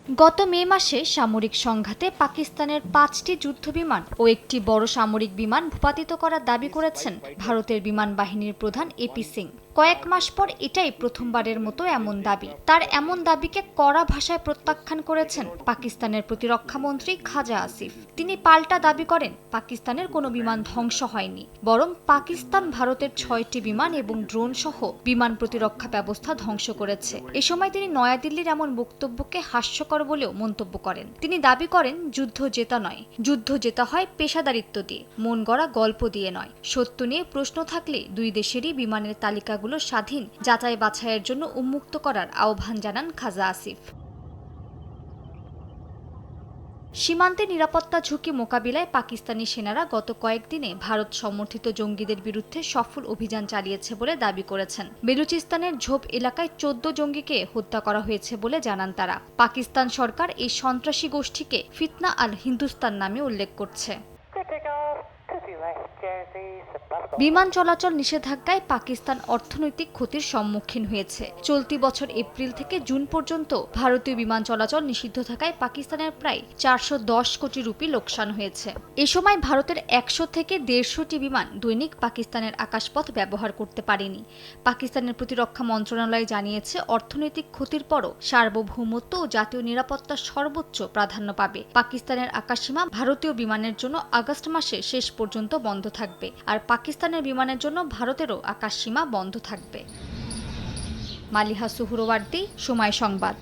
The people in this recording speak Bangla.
গত মে মাসে সামরিক সংঘাতে পাকিস্তানের ৫টি যুদ্ধবিমান ও একটি বড় সামরিক বিমান ভূপাতিত করার দাবি করেছেন ভারতের বিমান বাহিনীর প্রধান এপি সিং। কয়েক মাস পর এটাই প্রথমবারের মতো এমন দাবি। তার এমন দাবিকে কড়া ভাষায় প্রত্যাখ্যান করেছেন পাকিস্তানের প্রতিরক্ষামন্ত্রী খাজা আসিফ। তিনি পাল্টা দাবি করেন পাকিস্তানের কোনো বিমান ধ্বংস হয়নি, বরং পাকিস্তান ভারতের ৬টি বিমান এবং ড্রোন সহ বিমান প্রতিরক্ষা ব্যবস্থা ধ্বংস করেছে। এ সময় তিনি নয়াদিল্লির এমন বক্তব্যকে হাস্যকর বলেও মন্তব্য করেন। তিনি দাবি করেন যুদ্ধ জেতা নয়, যুদ্ধ জেতা হয় পেশাদারিত্ব দিয়ে, মন গড়া গল্প দিয়ে নয়। সত্য নিয়ে প্রশ্ন থাকলে দুই দেশেরই বিমানের তালিকাগুলো স্বাধীন যাচাই বাছাইয়ের জন্য উন্মুক্ত করার আহ্বান জানান খাজা আসিফ। সীমান্তে নিরাপত্তা ঝুঁকি মোকাবিলায় পাকিস্তানি সেনারা গত কয়েকদিনে ভারত সমর্থিত জঙ্গিদের বিরুদ্ধে সফল অভিযান চালিয়েছে বলে দাবি করেছেন। বেলুচিস্তানের ঝোপ এলাকায় ১৪ জঙ্গিকে হত্যা করা হয়েছে বলে জানান তারা। পাকিস্তান সরকার এই সন্ত্রাসী গোষ্ঠীকে ফিতনা আল হিন্দুস্তান নামে উল্লেখ করছে। বিমান চলাচল নিষেধাজ্ঞায় পাকিস্তান অর্থনৈতিক ক্ষতির সম্মুখীন হয়েছে। চলতি বছর এপ্রিল থেকে জুন পর্যন্ত ভারতীয় বিমান চলাচল নিষিদ্ধ থাকায় পাকিস্তানের প্রায় ৪১০ কোটি রুপি লোকসান হয়েছে। এ সময় ভারতের ১০০ থেকে ১৫০টি বিমান দৈনিক পাকিস্তানের আকাশপথ ব্যবহার করতে পারেনি। পাকিস্তানের প্রতিরক্ষা মন্ত্রণালয় জানিয়েছে অর্থনৈতিক ক্ষতির পরও সার্বভৌমত্ব ও জাতীয় নিরাপত্তা সর্বোচ্চ প্রাধান্য পাবে। পাকিস্তানের আকাশসীমা ভারতীয় বিমানের জন্য আগস্ট মাসের শেষ পর্যন্ত বন্ধ থাকবে, আর পাকিস্তানের বিমানের জন্য ভারতেরও আকাশসীমা বন্ধ থাকবে। মালিহা সুহরওয়ার্দী, সময় সংবাদ।